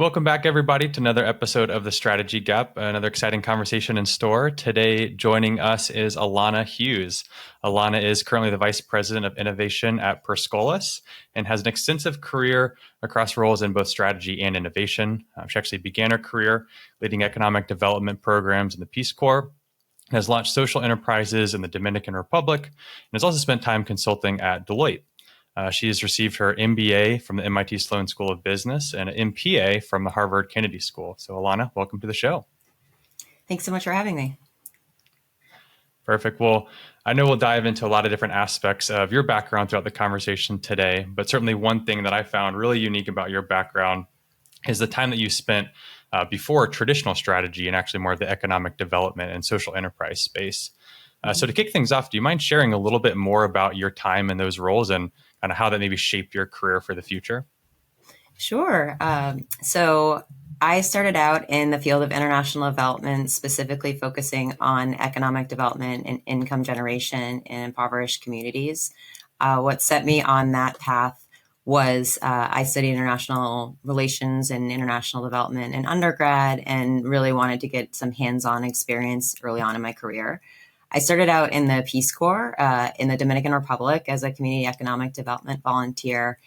Welcome back, everybody, to another episode of The Strategy Gap, another exciting conversation in store. Today, joining us is Alanna Hughes. Alanna is currently the Vice President of Innovation at Per Scholas and has an extensive career across roles in both strategy and innovation. She actually began her career leading economic development programs in the Peace Corps, has launched social enterprises in the Dominican Republic, and has also spent time consulting at Deloitte. She has received her MBA from the MIT Sloan School of Business and an MPA from the Harvard Kennedy School. So, Alanna, welcome to the show. Thanks so much for having me. Perfect. Well, I know we'll dive into a lot of different aspects of your background throughout the conversation today, but certainly one thing that I found really unique about your background is the time that you spent before traditional strategy and actually more of the economic development and social enterprise space. So to kick things off, do you mind sharing a little bit more about your time in those roles and kind of how that maybe shaped your career for the future? Sure. So I started out in the field of international development, specifically focusing on economic development and income generation in impoverished communities. What set me on that path was I studied international relations and international development in undergrad and really wanted to get some hands-on experience early on in my career. I started out in the Peace Corps in the Dominican Republic as a community economic development volunteer.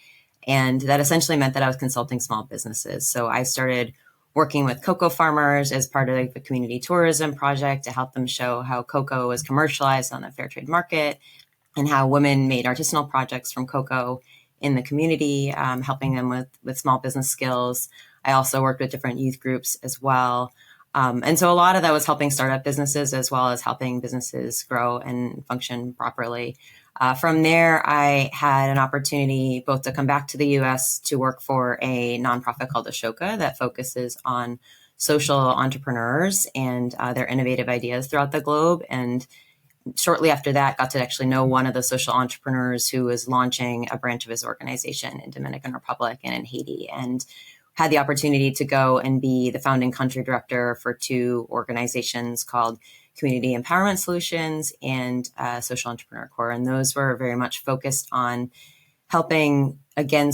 And that essentially meant that I was consulting small businesses. So I started working with cocoa farmers as part of the community tourism project to help them show how cocoa was commercialized on the fair trade market and how women made artisanal projects from cocoa in the community, helping them with small business skills. I also worked with different youth groups as well. And so a lot of that was helping startup businesses as well as helping businesses grow and function properly. From there, I had an opportunity both to come back to the U.S. to work for a nonprofit called Ashoka that focuses on social entrepreneurs and their innovative ideas throughout the globe. And shortly after that, got to actually know one of the social entrepreneurs who was launching a branch of his organization in Dominican Republic and in Haiti, and had the opportunity to go and be the founding country director for two organizations called Community Empowerment Solutions and Social Entrepreneur Corps. And those were very much focused on helping, again,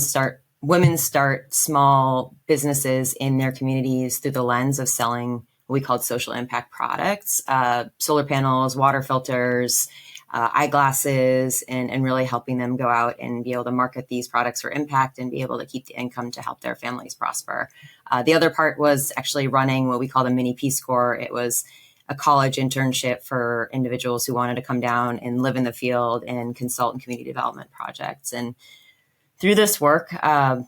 women start small businesses in their communities through the lens of selling what we called social impact products, solar panels, water filters, eyeglasses, and really helping them go out and be able to market these products for impact and be able to keep the income to help their families prosper. The other part was actually running what we call the mini Peace Corps. It was a college internship for individuals who wanted to come down and live in the field and consult in community development projects. And through this work, I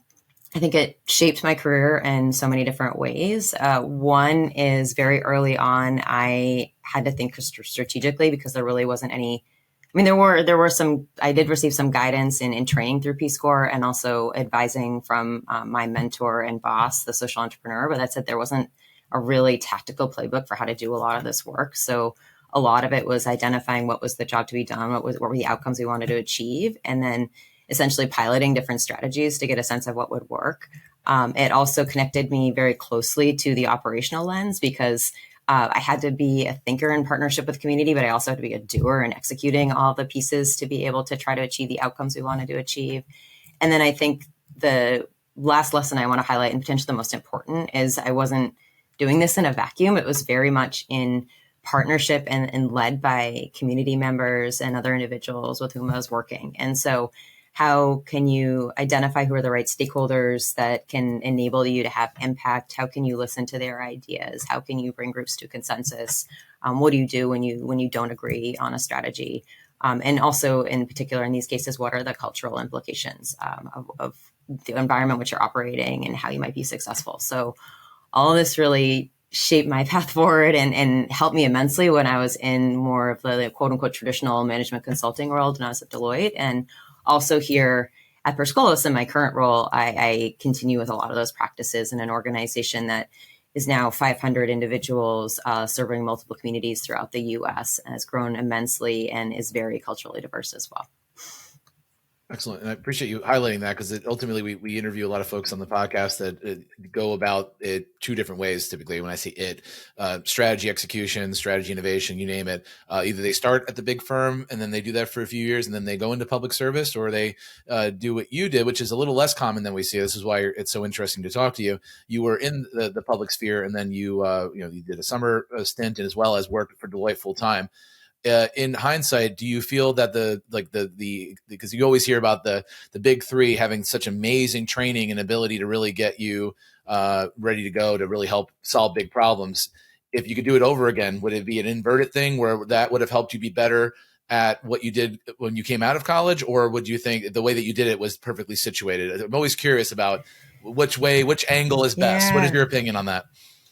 think it shaped my career in so many different ways. One is very early on, I had to think strategically because there really wasn't any. I mean, there were some. I did receive some guidance in training through Peace Corps and also advising from my mentor and boss, the social entrepreneur. But that said, there wasn't a really tactical playbook for how to do a lot of this work. So a lot of it was identifying what was the job to be done, what were the outcomes we wanted to achieve, and then essentially piloting different strategies to get a sense of what would work. It also connected me very closely to the operational lens because I had to be a thinker in partnership with community, but I also had to be a doer and executing all the pieces to be able to try to achieve the outcomes we wanted to achieve. And then I think the last lesson I want to highlight, and potentially the most important, is I wasn't doing this in a vacuum. It was very much in partnership and led by community members and other individuals with whom I was working. And so how can you identify who are the right stakeholders that can enable you to have impact? How can you listen to their ideas? How can you bring groups to consensus? What do you do when you don't agree on a strategy? And also, in particular, in these cases, what are the cultural implications of the environment which you're operating and how you might be successful? So all of this really shaped my path forward and helped me immensely when I was in more of the quote unquote traditional management consulting world when I was at Deloitte. And also here at Per Scholas in my current role, I continue with a lot of those practices in an organization that is now 500 individuals serving multiple communities throughout the U.S. and has grown immensely and is very culturally diverse as well. Excellent. And I appreciate you highlighting that, because ultimately we interview a lot of folks on the podcast that go about it two different ways. Typically, when I say strategy, execution, strategy, innovation, you name it. Either they start at the big firm and then they do that for a few years and then they go into public service, or they do what you did, which is a little less common than we see. This is why it's so interesting to talk to you. You were in the public sphere, and then you did a summer stint, and as well as worked for Deloitte full time. In hindsight, do you feel that because you always hear about the big three having such amazing training and ability to really get you ready to go to really help solve big problems? If you could do it over again, would it be an inverted thing where that would have helped you be better at what you did when you came out of college, or would you think the way that you did it was perfectly situated? I'm always curious about which angle is best. Yeah. What is your opinion on that?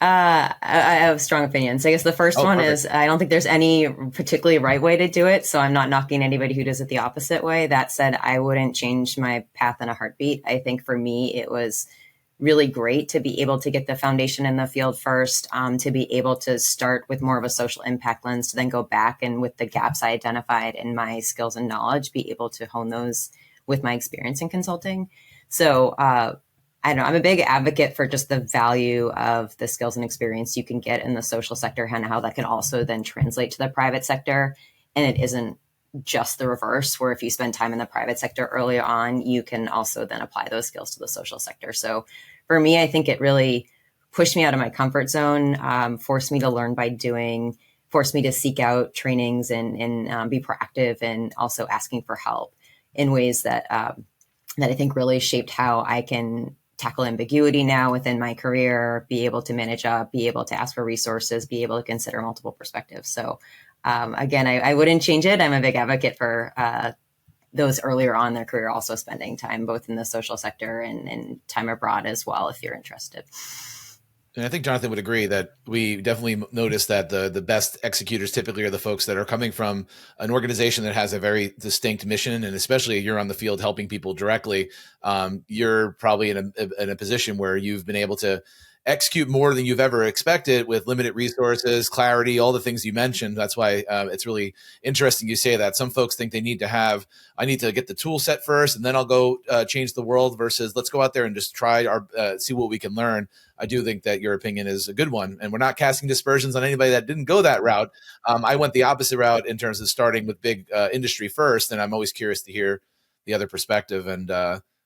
I have strong opinions. I guess the first one is I don't think there's any particularly right way to do it. So I'm not knocking anybody who does it the opposite way. That said, I wouldn't change my path in a heartbeat. I think for me, it was really great to be able to get the foundation in the field first, to be able to start with more of a social impact lens, to then go back and with the gaps I identified in my skills and knowledge, be able to hone those with my experience in consulting. So, I don't know, I'm a big advocate for just the value of the skills and experience you can get in the social sector and how that can also then translate to the private sector. And it isn't just the reverse, where if you spend time in the private sector early on, you can also then apply those skills to the social sector. So for me, I think it really pushed me out of my comfort zone, forced me to learn by doing, forced me to seek out trainings and be proactive, and also asking for help in ways that I think really shaped how I can tackle ambiguity now within my career, be able to manage up, be able to ask for resources, be able to consider multiple perspectives. So again, I wouldn't change it. I'm a big advocate for those earlier on in their career also spending time both in the social sector and time abroad as well, if you're interested. And I think Jonathan would agree that we definitely notice that the best executors typically are the folks that are coming from an organization that has a very distinct mission, and especially you're on the field helping people directly. You're probably in a position where you've been able to execute more than you've ever expected with limited resources, clarity, all the things you mentioned. That's why it's really interesting you say that. Some folks think I need to get the tool set first and then I'll go change the world, versus let's go out there and just try see what we can learn. I do think that your opinion is a good one, and we're not casting dispersions on anybody that didn't go that route. I went the opposite route in terms of starting with big industry first, and I'm always curious to hear the other perspective. And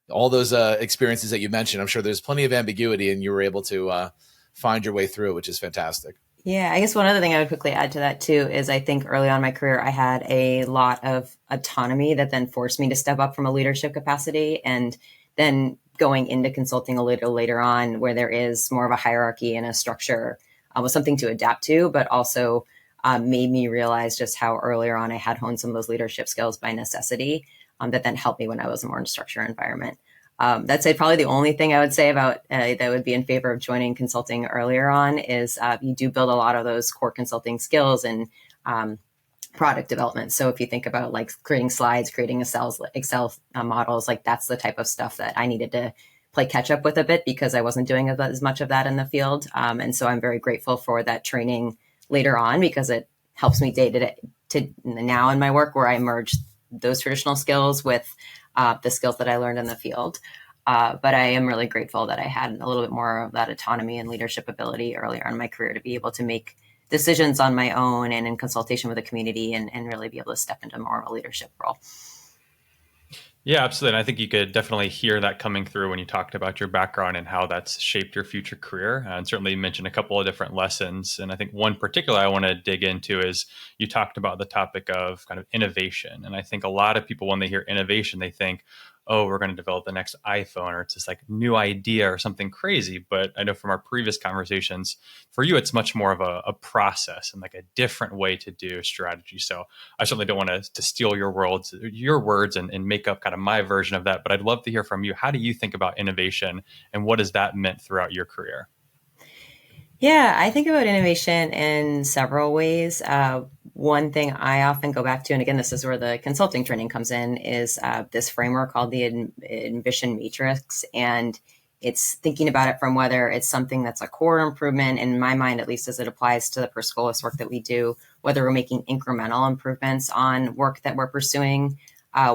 all those experiences that you mentioned, I'm sure there's plenty of ambiguity, and you were able to find your way through it, which is fantastic. Yeah, I guess one other thing I would quickly add to that too is I think early on in my career, I had a lot of autonomy that then forced me to step up from a leadership capacity, and then going into consulting a little later on, where there is more of a hierarchy and a structure, was something to adapt to, but also made me realize just how earlier on I had honed some of those leadership skills by necessity, that then helped me when I was more in a structured environment. That's probably the only thing I would say about that would be in favor of joining consulting earlier on is you do build a lot of those core consulting skills and product development. So if you think about like creating slides, creating Excel models, like that's the type of stuff that I needed to play catch up with a bit because I wasn't doing as much of that in the field. And so I'm very grateful for that training later on because it helps me day to day to now in my work where I merge those traditional skills with the skills that I learned in the field. But I am really grateful that I had a little bit more of that autonomy and leadership ability earlier in my career to be able to make decisions on my own and in consultation with the community and really be able to step into more of a leadership role. Yeah, absolutely. And I think you could definitely hear that coming through when you talked about your background and how that's shaped your future career. And certainly you mentioned a couple of different lessons. And I think one particular I want to dig into is you talked about the topic of kind of innovation. And I think a lot of people, when they hear innovation, they think, oh, we're going to develop the next iPhone, or it's this like new idea or something crazy. But I know from our previous conversations, for you, it's much more of a process and like a different way to do strategy. So I certainly don't want to steal your words and make up kind of my version of that. But I'd love to hear from you. How do you think about innovation and what has that meant throughout your career? Yeah, I think about innovation in several ways. One thing I often go back to, and again, this is where the consulting training comes in, is this framework called the Ambition Matrix. And it's thinking about it from whether it's something that's a core improvement, in my mind, at least as it applies to the Per Scholas work that we do, whether we're making incremental improvements on work that we're pursuing,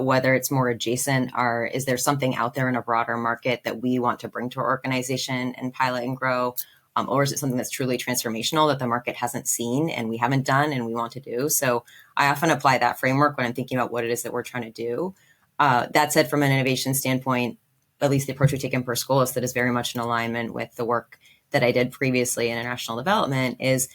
whether it's more adjacent or is there something out there in a broader market that we want to bring to our organization and pilot and grow? Or is it something that's truly transformational that the market hasn't seen and we haven't done and we want to do? So I often apply that framework when I'm thinking about what it is that we're trying to do. That said, from an innovation standpoint, at least the approach we take in Per Scholas that is very much in alignment with the work that I did previously in international development is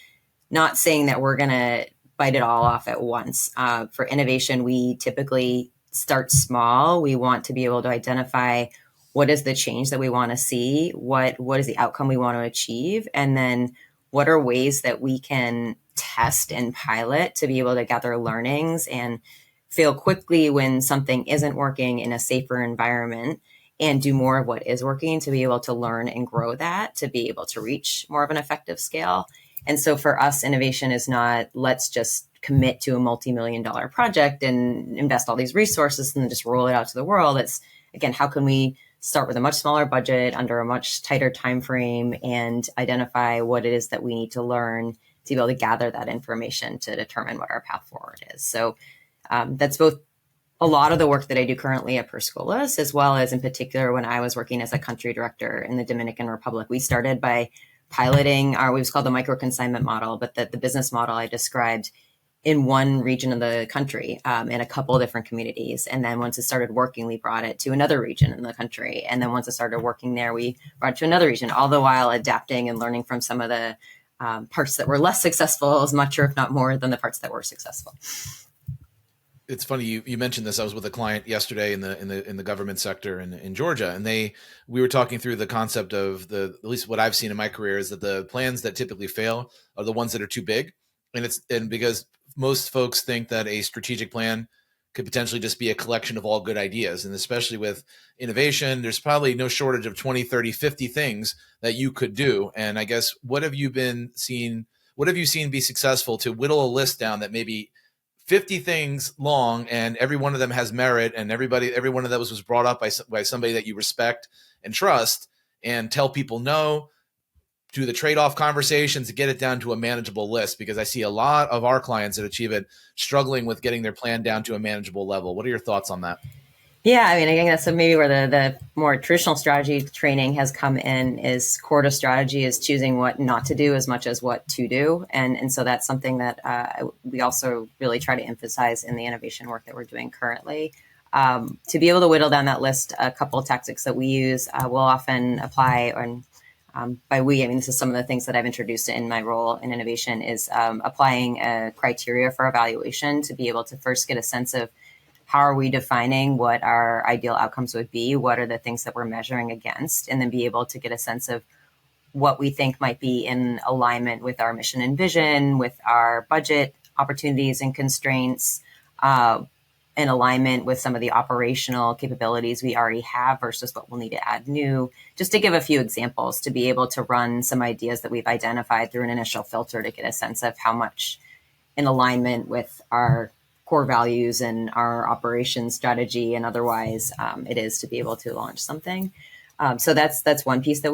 not saying that we're going to bite it all off at once. For innovation, we typically start small. We want to be able to identify what is the change that we want to see, what is the outcome we want to achieve, and then what are ways that we can test and pilot to be able to gather learnings and fail quickly when something isn't working in a safer environment and do more of what is working to be able to learn and grow that, to be able to reach more of an effective scale. And so for us, innovation is not, let's just commit to a multi-million-dollar project and invest all these resources and just roll it out to the world. It's, again, how can we start with a much smaller budget under a much tighter time frame and identify what it is that we need to learn to be able to gather that information to determine what our path forward is. So that's both a lot of the work that I do currently at Per Scholas, as well as in particular when I was working as a country director in the Dominican Republic. We started by piloting our, what was called the micro consignment model, but the business model I described in one region of the country, in a couple of different communities. And then once it started working, we brought it to another region in the country. And then once it started working there, we brought it to another region, all the while adapting and learning from some of the parts that were less successful as much or if not more than the parts that were successful. It's funny you mentioned this. I was with a client yesterday in the government sector in Georgia, and we were talking through the concept of at least what I've seen in my career is that the plans that typically fail are the ones that are too big, and because most folks think that a strategic plan could potentially just be a collection of all good ideas, and especially with innovation, there's probably no shortage of 20, 30, 50 things that you could do. And I guess what have you seen be successful to whittle a list down that maybe 50 things long and every one of them has merit and every one of those was brought up by somebody that you respect and trust, and tell people no, do the trade-off conversations to get it down to a manageable list? Because I see a lot of our clients that achieve it struggling with getting their plan down to a manageable level. What are your thoughts on that? Yeah, I mean, again, that's maybe where the more traditional strategy training has come in, is core to strategy is choosing what not to do as much as what to do. And so that's something that we also really try to emphasize in the innovation work that we're doing currently. To be able to whittle down that list, a couple of tactics that we use, we'll often apply, and by we, I mean, this is some of the things that I've introduced in my role in innovation, is applying a criteria for evaluation to be able to first get a sense of how are we defining what our ideal outcomes would be? What are the things that we're measuring against? And then be able to get a sense of what we think might be in alignment with our mission and vision, with our budget opportunities and constraints, in alignment with some of the operational capabilities we already have versus what we'll need to add new. Just to give a few examples, to be able to run some ideas that we've identified through an initial filter to get a sense of how much in alignment with our core values and our operations strategy and otherwise it is to be able to launch something. So that's one piece that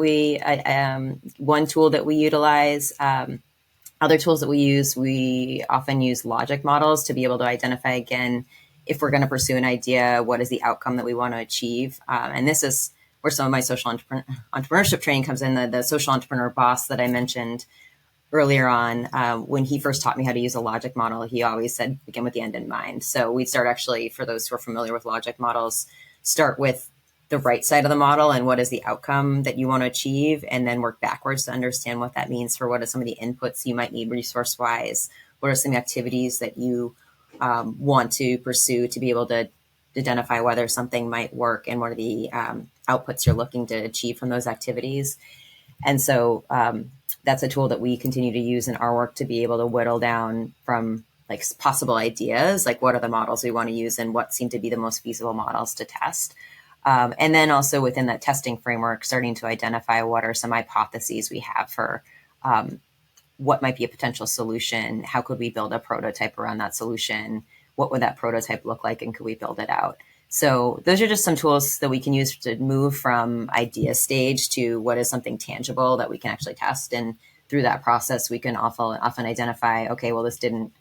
one tool that we utilize. Other tools that we often use logic models to be able to identify, again, if we're going to pursue an idea, what is the outcome that we want to achieve? And this is where some of my social entrepreneurship training comes in. The social entrepreneur boss that I mentioned earlier on, when he first taught me how to use a logic model, he always said, begin with the end in mind. So we'd start, actually, for those who are familiar with logic models, start with the right side of the model and what is the outcome that you want to achieve, and then work backwards to understand what that means for what are some of the inputs you might need resource-wise, what are some activities that you want to pursue to be able to identify whether something might work, and what are the outputs you're looking to achieve from those activities. And so that's a tool that we continue to use in our work to be able to whittle down from like possible ideas, like what are the models we want to use and what seem to be the most feasible models to test. And then also within that testing framework, starting to identify what are some hypotheses we have for what might be a potential solution. How could we build a prototype around that solution? What would that prototype look like, and could we build it out? So those are just some tools that we can use to move from idea stage to what is something tangible that we can actually test. And through that process, we can often identify, okay, well, this didn't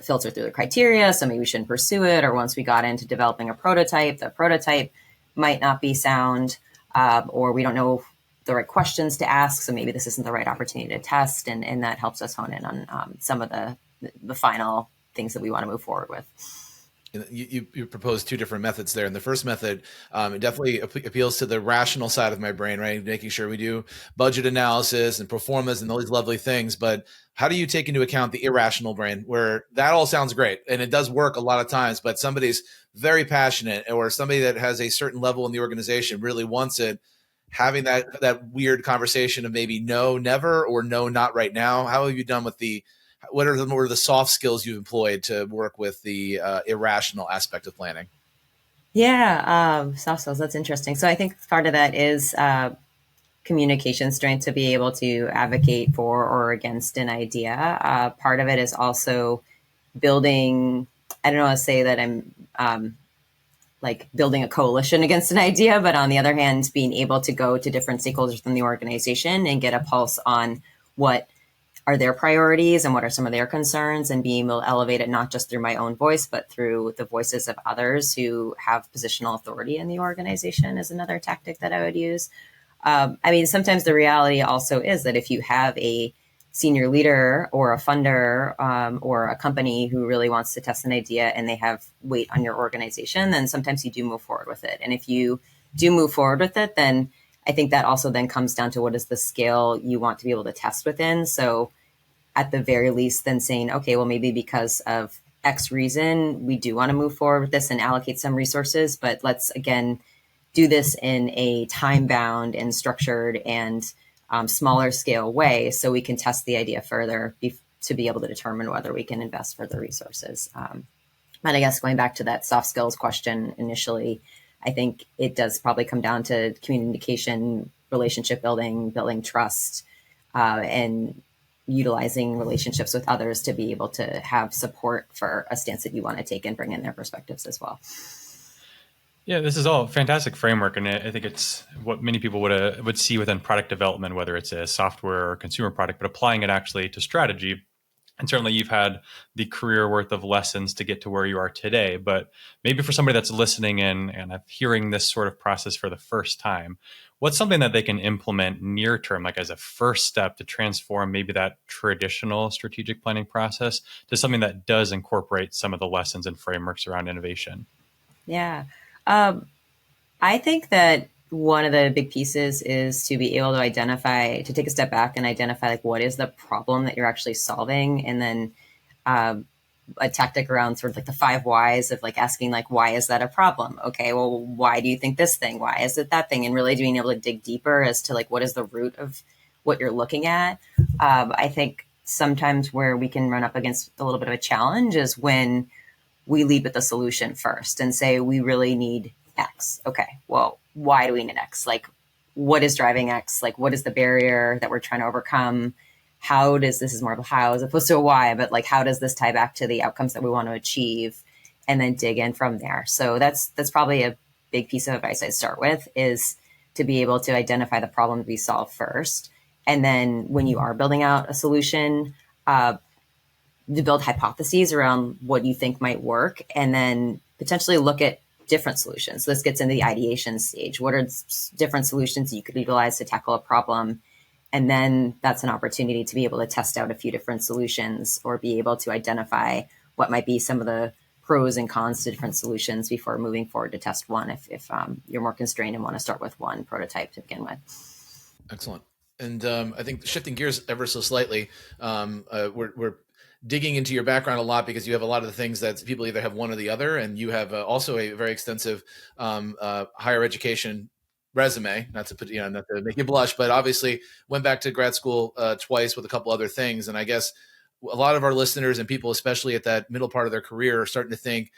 filter through the criteria, so maybe we shouldn't pursue it. Or once we got into developing a prototype, the prototype might not be sound, or we don't know the right questions to ask, so maybe this isn't the right opportunity to test, and that helps us hone in on some of the final things that we want to move forward with. You propose two different methods there. And the first method, it definitely appeals to the rational side of my brain, right? Making sure we do budget analysis and performance and all these lovely things. But how do you take into account the irrational brain, where that all sounds great and it does work a lot of times, but somebody's very passionate, or somebody that has a certain level in the organization really wants it, having that weird conversation of maybe no, never, or no, not right now? How have you done with what are the soft skills you've employed to work with the irrational aspect of planning? Yeah, soft skills. That's interesting. So I think part of that is communication strength, to be able to advocate for or against an idea. Part of it is also building, I don't want to say that I'm like building a coalition against an idea, but on the other hand, being able to go to different stakeholders within the organization and get a pulse on what are their priorities and what are some of their concerns, and being able to elevate it not just through my own voice, but through the voices of others who have positional authority in the organization is another tactic that I would use. I mean, sometimes the reality also is that if you have a senior leader or a funder or a company who really wants to test an idea and they have weight on your organization, then sometimes you do move forward with it. And if you do move forward with it, then I think that also then comes down to what is the scale you want to be able to test within. So at the very least, then saying, okay, well, maybe because of X reason, we do want to move forward with this and allocate some resources, but let's again do this in a time bound and structured and smaller scale way, so we can test the idea further to be able to determine whether we can invest further resources. But I guess going back to that soft skills question initially, I think it does probably come down to communication, relationship building trust, and utilizing relationships with others to be able to have support for a stance that you want to take and bring in their perspectives as well. Yeah, this is all fantastic framework, and I think it's what many people would see within product development, whether it's a software or consumer product, but applying it actually to strategy. And certainly you've had the career worth of lessons to get to where you are today. But maybe for somebody that's listening in and hearing this sort of process for the first time, what's something that they can implement near term, like as a first step to transform maybe that traditional strategic planning process to something that does incorporate some of the lessons and frameworks around innovation? Yeah. I think that one of the big pieces is to be able to take a step back and identify like what is the problem that you're actually solving, and then a tactic around sort of like the 5 whys of like asking like, why is that a problem? Okay, well, why do you think this thing? Why is it that thing? And really being able to dig deeper as to like what is the root of what you're looking at. I think sometimes where we can run up against a little bit of a challenge is when we lead with the solution first and say, we really need X. Okay, well, why do we need X? Like, what is driving X? Like, what is the barrier that we're trying to overcome? This is more of a how as opposed to a why, but like, how does this tie back to the outcomes that we want to achieve? And then dig in from there. So that's probably a big piece of advice I'd start with, is to be able to identify the problem to be solved first. And then when you are building out a solution, to build hypotheses around what you think might work, and then potentially look at different solutions. So this gets into the ideation stage. What are different solutions you could utilize to tackle a problem? And then that's an opportunity to be able to test out a few different solutions, or be able to identify what might be some of the pros and cons to different solutions before moving forward to test one, if you're more constrained and want to start with one prototype to begin with. Excellent. And I think shifting gears ever so slightly, we're digging into your background a lot, because you have a lot of the things that people either have one or the other, and you have also a very extensive higher education resume. Not to make you blush, but obviously went back to grad school twice with a couple other things. And I guess a lot of our listeners and people, especially at that middle part of their career, are starting to think,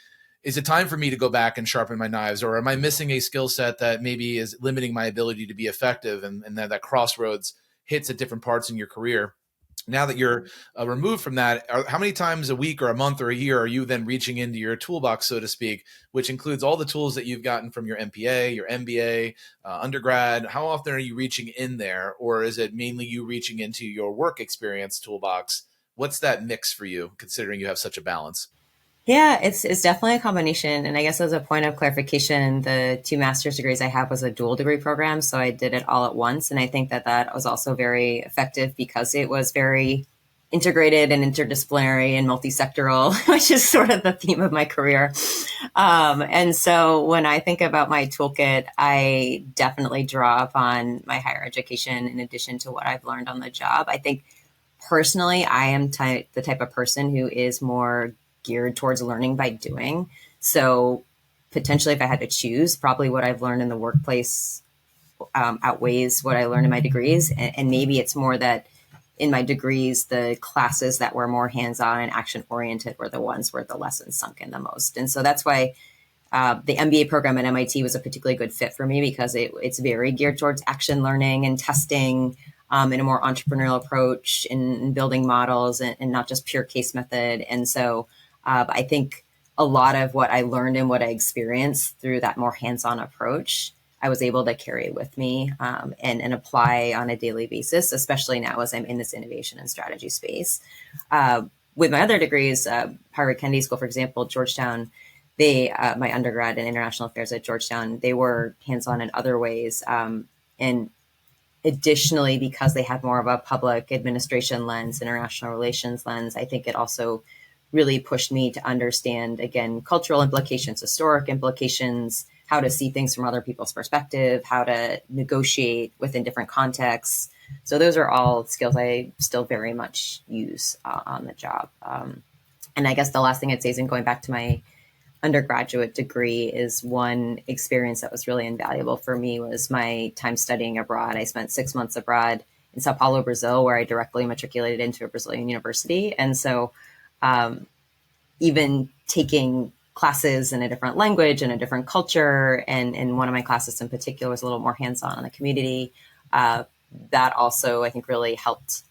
is it time for me to go back and sharpen my knives, or am I missing a skill set that maybe is limiting my ability to be effective? And that crossroads hits at different parts in your career. Now that you're removed from that, how many times a week or a month or a year are you then reaching into your toolbox, so to speak, which includes all the tools that you've gotten from your MPA, your MBA, undergrad? How often are you reaching in there? Or is it mainly you reaching into your work experience toolbox What's that mix for you, considering you have such a balance? Yeah, it's definitely a combination. And I guess as a point of clarification, the two master's degrees I have was a dual degree program. So I did it all at once. And I think that that was also very effective because it was very integrated and interdisciplinary and multi-sectoral, which is sort of the theme of my career. And so when I think about my toolkit, I definitely draw upon my higher education in addition to what I've learned on the job. I think personally, I am the type of person who is more geared towards learning by doing. So potentially, if I had to choose, probably what I've learned in the workplace outweighs what I learned in my degrees. And maybe it's more that in my degrees, the classes that were more hands-on and action-oriented were the ones where the lessons sunk in the most. And so that's why the MBA program at MIT was a particularly good fit for me because it's very geared towards action learning and testing in a more entrepreneurial approach in building models and not just pure case method. And so I think a lot of what I learned and what I experienced through that more hands-on approach, I was able to carry with me and apply on a daily basis, especially now as I'm in this innovation and strategy space. With my other degrees, Harvard Kennedy School, for example, Georgetown, my undergrad in international affairs at Georgetown, they were hands-on in other ways. And additionally, because they had more of a public administration lens, international relations lens, I think it also really pushed me to understand, again, cultural implications, historic implications, how to see things from other people's perspective, how to negotiate within different contexts. So those are all skills I still very much use on the job. And I guess the last thing I'd say is in going back to my undergraduate degree is one experience that was really invaluable for me was my time studying abroad. I spent 6 months abroad in Sao Paulo, Brazil, where I directly matriculated into a Brazilian university. And so even taking classes in a different language and a different culture, and one of my classes in particular was a little more hands-on in the community, that also, I think, really helped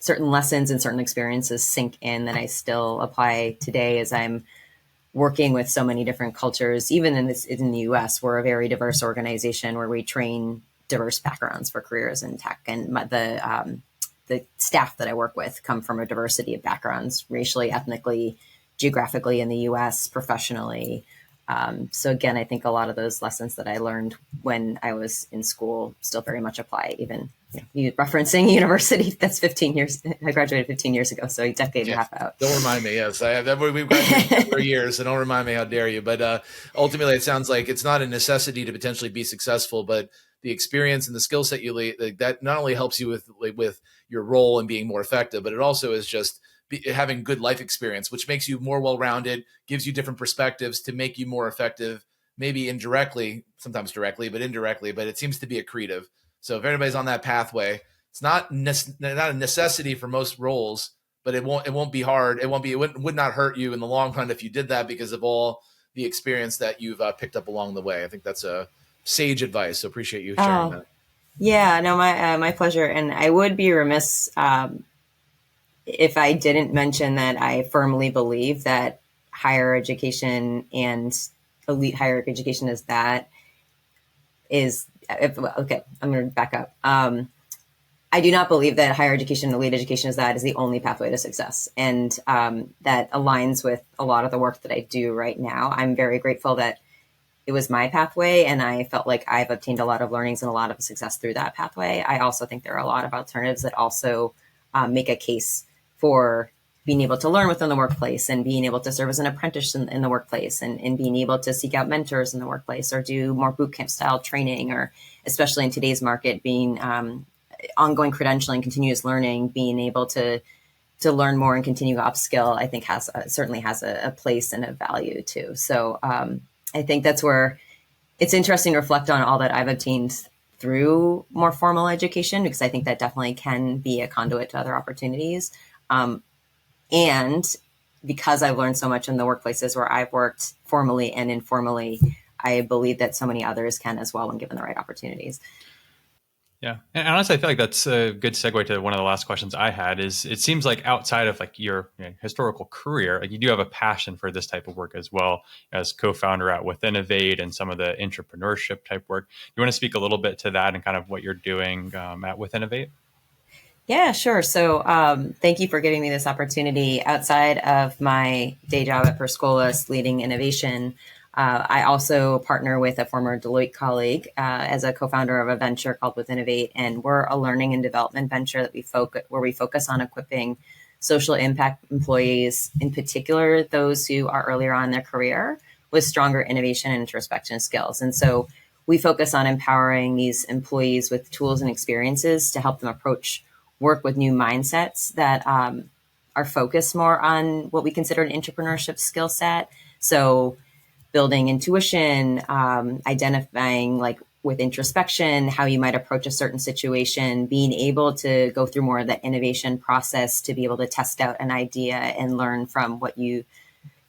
certain lessons and certain experiences sink in that I still apply today as I'm working with so many different cultures. Even in the US, we're a very diverse organization where we train diverse backgrounds for careers in tech. And the staff that I work with come from a diversity of backgrounds, racially, ethnically, geographically in the US, professionally. So again, I think a lot of those lessons that I learned when I was in school still very much apply, even you referencing university, that's 15 years. I graduated 15 years ago, so a decade and a half out. Don't remind me. Yes, I have. We've got for years, so don't remind me. How dare you? But ultimately, it sounds like it's not a necessity to potentially be successful, but the experience and the skill set you that not only helps you with your role and being more effective, but it also is just having good life experience, which makes you more well-rounded, gives you different perspectives to make you more effective, maybe indirectly, sometimes directly, but indirectly, but it seems to be accretive. So if anybody's on that pathway, it's not a necessity for most roles, but it won't be hard. It would not hurt you in the long run if you did that because of all the experience that you've picked up along the way. I think that's a sage advice. So appreciate you sharing that. Yeah, no, my pleasure. And I would be remiss if I didn't mention that I firmly believe that higher education and elite higher education okay, I'm going to back up. I do not believe that higher education and elite education is the only pathway to success. And that aligns with a lot of the work that I do right now. I'm very grateful that it was my pathway, and I felt like I've obtained a lot of learnings and a lot of success through that pathway. I also think there are a lot of alternatives that also make a case for being able to learn within the workplace and being able to serve as an apprentice in the workplace and being able to seek out mentors in the workplace or do more boot camp style training, or especially in today's market, being ongoing credentialing, continuous learning, being able to learn more and continue to upskill, I think certainly has a place and a value too. So I think that's where it's interesting to reflect on all that I've obtained through more formal education, because I think that definitely can be a conduit to other opportunities. And because I've learned so much in the workplaces where I've worked formally and informally, I believe that so many others can as well when given the right opportunities. Yeah. And honestly, I feel like that's a good segue to one of the last questions I had is it seems like outside of like your historical career, like you do have a passion for this type of work as well as co-founder at With Innovate and some of the intrapreneurship type work. You want to speak a little bit to that and kind of what you're doing at With Innovate? Yeah, sure. So thank you for giving me this opportunity. Outside of my day job at Per Scholas leading innovation, I also partner with a former Deloitte colleague as a co-founder of a venture called With Innovate, and we're a learning and development venture that we focus on equipping social impact employees, in particular those who are earlier on in their career, with stronger innovation and introspection skills. And so we focus on empowering these employees with tools and experiences to help them approach work with new mindsets that are focused more on what we consider an entrepreneurship skill set. So building intuition, identifying like with introspection, how you might approach a certain situation, being able to go through more of the innovation process to be able to test out an idea and learn from what you've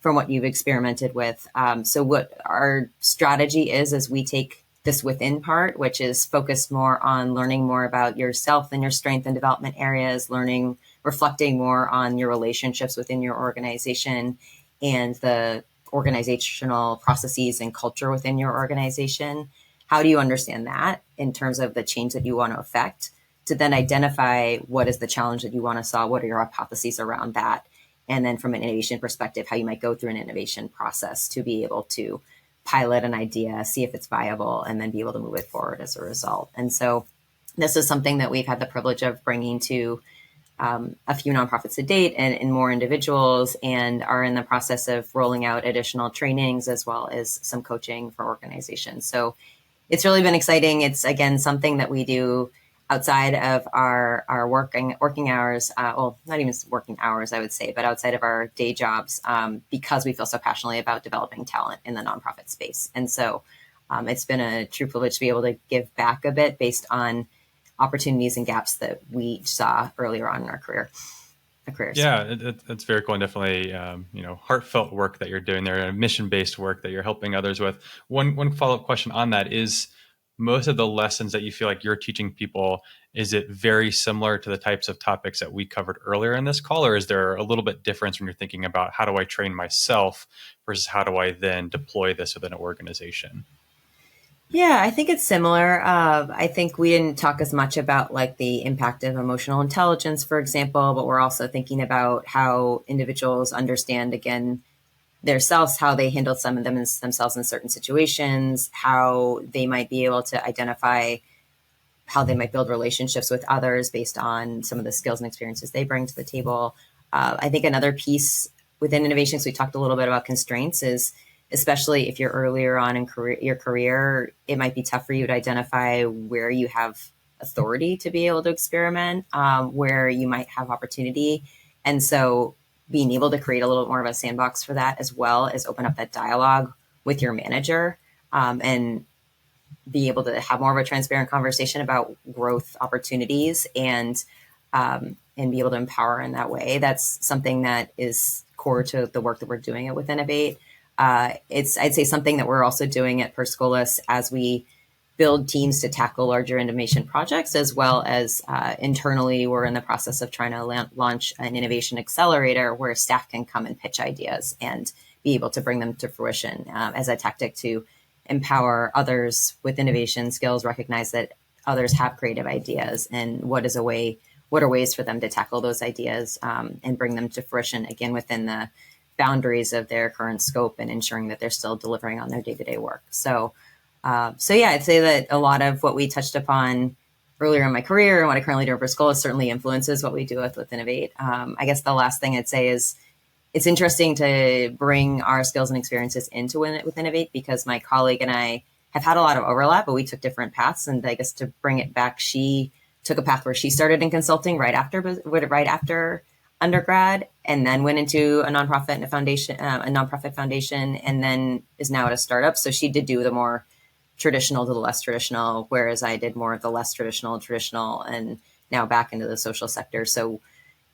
experimented with. So what our strategy is we take this within part, which is focused more on learning more about yourself and your strength and development areas, reflecting more on your relationships within your organization and the organizational processes and culture within your organization. How do you understand that in terms of the change that you want to affect, to then identify what is the challenge that you want to solve? What are your hypotheses around that? And then from an innovation perspective, how you might go through an innovation process to be able to pilot an idea, see if it's viable, and then be able to move it forward as a result. And so this is something that we've had the privilege of bringing to a few nonprofits to date and more individuals, and are in the process of rolling out additional trainings as well as some coaching for organizations. So it's really been exciting. It's, again, something that we do outside of our working hours, well, not even working hours, I would say, but outside of our day jobs, because we feel so passionately about developing talent in the nonprofit space. And so it's been a true privilege to be able to give back a bit based on opportunities and gaps that we saw earlier on in our careers. Yeah, it's very cool, and definitely heartfelt work that you're doing there, and mission-based work that you're helping others with. One follow-up question on that is, most of the lessons that you feel like you're teaching people, is it very similar to the types of topics that we covered earlier in this call, or is there a little bit difference when you're thinking about how do I train myself versus how do I then deploy this within an organization? Yeah, I think it's similar. I think we didn't talk as much about like the impact of emotional intelligence, for example, but we're also thinking about how individuals understand, again, their selves, how they handle some of them themselves in certain situations, how they might be able to identify how they might build relationships with others based on some of the skills and experiences they bring to the table. I think another piece within innovation, so we talked a little bit about constraints, is especially if you're earlier on in your career, it might be tough for you to identify where you have authority to be able to experiment, where you might have opportunity. And so being able to create a little more of a sandbox for that, as well as open up that dialogue with your manager, and be able to have more of a transparent conversation about growth opportunities, and be able to empower in that way. That's something that is core to the work that we're doing at With Innovate. It's, I'd say, something that we're also doing at Per Scholas as we build teams to tackle larger innovation projects, as well as internally, we're in the process of trying to launch an innovation accelerator where staff can come and pitch ideas and be able to bring them to fruition as a tactic to empower others with innovation skills, recognize that others have creative ideas, and what are ways for them to tackle those ideas and bring them to fruition, again, within the boundaries of their current scope, and ensuring that they're still delivering on their day-to-day work. So yeah, I'd say that a lot of what we touched upon earlier in my career and what I currently do at Per Scholas certainly influences what we do with Innovate. I guess the last thing I'd say is it's interesting to bring our skills and experiences into With Innovate, because my colleague and I have had a lot of overlap, but we took different paths. And I guess to bring it back, she took a path where she started in consulting right after undergrad, and then went into a nonprofit foundation, and then is now at a startup. So she did do the more traditional to the less traditional, whereas I did more of the less traditional, and now back into the social sector. So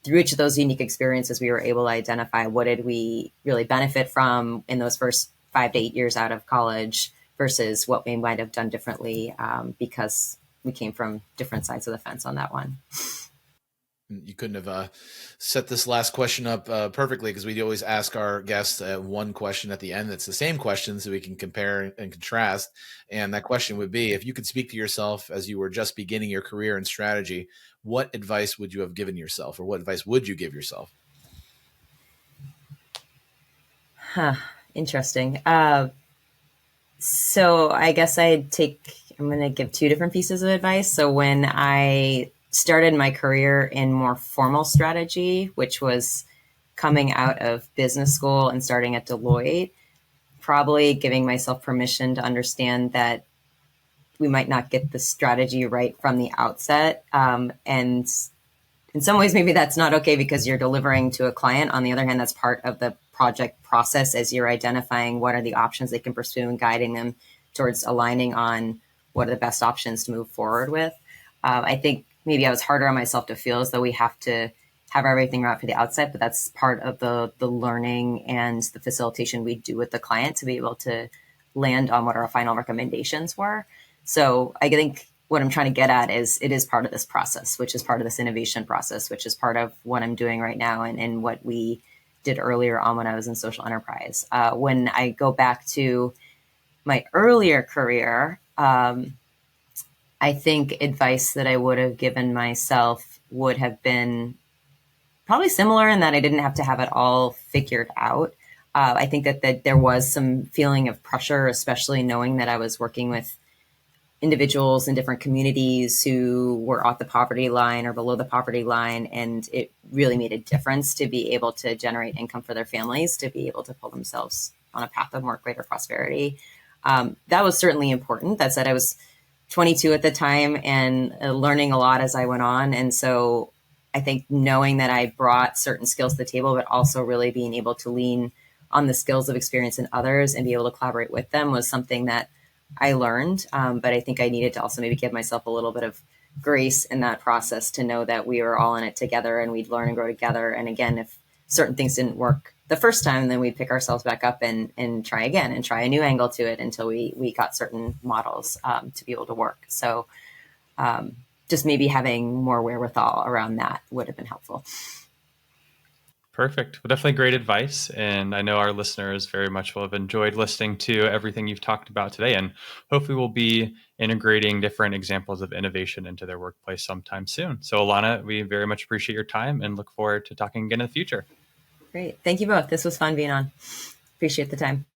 through each of those unique experiences, we were able to identify what did we really benefit from in those first 5 to 8 years out of college versus what we might have done differently, because we came from different sides of the fence on that one. You couldn't have set this last question up perfectly, because we always ask our guests one question at the end that's the same question so we can compare and contrast. And that question would be, if you could speak to yourself as you were just beginning your career in strategy, what advice would you have given yourself, or what advice would you give yourself? Interesting. So I guess I'm going to give two different pieces of advice. So when I started my career in more formal strategy, which was coming out of business school and starting at Deloitte, probably giving myself permission to understand that we might not get the strategy right from the outset. And in some ways, maybe that's not okay because you're delivering to a client. On the other hand, that's part of the project process as you're identifying what are the options they can pursue and guiding them towards aligning on what are the best options to move forward with. I think maybe I was harder on myself to feel as though we have to have everything right for the outset, but that's part of the learning and the facilitation we do with the client to be able to land on what our final recommendations were. So I think what I'm trying to get at is it is part of this process, which is part of this innovation process, which is part of what I'm doing right now and what we did earlier on when I was in social enterprise. When I go back to my earlier career, I think advice that I would have given myself would have been probably similar in that I didn't have to have it all figured out. I think that there was some feeling of pressure, especially knowing that I was working with individuals in different communities who were at the poverty line or below the poverty line. And it really made a difference to be able to generate income for their families, to be able to pull themselves on a path of more greater prosperity. That was certainly important. That said, I was 22 at the time and learning a lot as I went on. And so I think knowing that I brought certain skills to the table, but also really being able to lean on the skills of experience in others and be able to collaborate with them was something that I learned. But I think I needed to also maybe give myself a little bit of grace in that process to know that we were all in it together and we'd learn and grow together. And again, if certain things didn't work the first time, then we'd pick ourselves back up and try again and try a new angle to it until we got certain models to be able to work. So just maybe having more wherewithal around that would have been helpful. Perfect. Well, definitely great advice. And I know our listeners very much will have enjoyed listening to everything you've talked about today. And hopefully we'll be integrating different examples of innovation into their workplace sometime soon. So Alanna, we very much appreciate your time and look forward to talking again in the future. Great. Thank you both. This was fun being on. Appreciate the time.